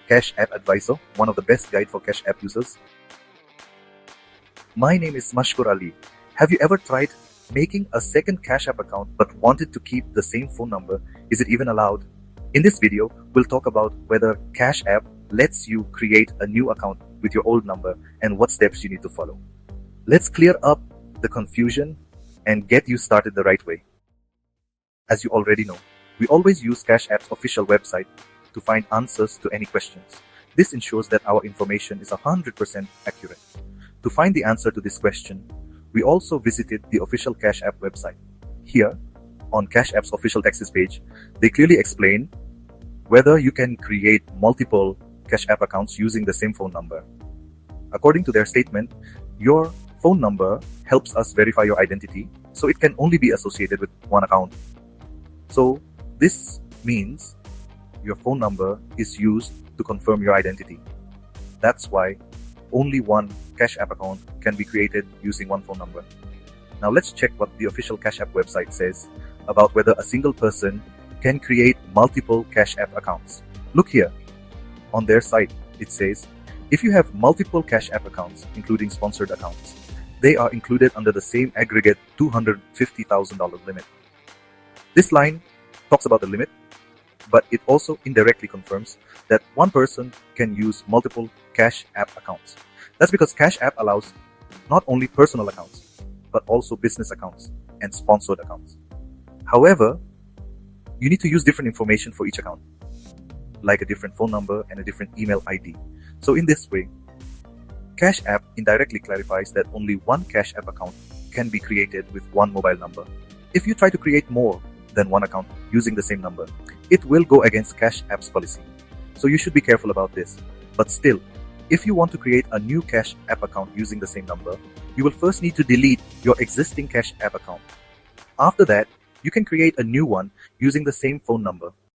Cash App Advisor, one of the best guide for Cash App users. My name is Mashkur Ali. Have you ever tried making a second Cash App account but wanted to keep the same phone number? Is it even allowed? In this video, we'll talk about whether Cash App lets you create a new account with your old number and what steps you need to follow. Let's clear up the confusion and get you started the right way. As you already know, we always use Cash App's official website to find answers to any questions. This ensures that our information is 100% accurate. To find the answer to this question, we also visited the official Cash App website. Here, on Cash App's official Texas page, they clearly explain whether you can create multiple Cash App accounts using the same phone number. According to their statement, your phone number helps us verify your identity, so it can only be associated with one account. So this means your phone number is used to confirm your identity. That's why only one Cash App account can be created using one phone number. Now let's check what the official Cash App website says about whether a single person can create multiple Cash App accounts. Look here. On their site, it says, if you have multiple Cash App accounts, including sponsored accounts, they are included under the same aggregate $250,000 limit. This line talks about the limit, but it also indirectly confirms that one person can use multiple Cash App accounts. That's because Cash App allows not only personal accounts, but also business accounts and sponsored accounts. However, you need to use different information for each account, like a different phone number and a different email ID. So in this way, Cash App indirectly clarifies that only one Cash App account can be created with one mobile number. If you try to create more than one account using the same number, it will go against Cash App's policy. So you should be careful about this. But still, if you want to create a new Cash App account using the same number, you will first need to delete your existing Cash App account. After that, you can create a new one using the same phone number.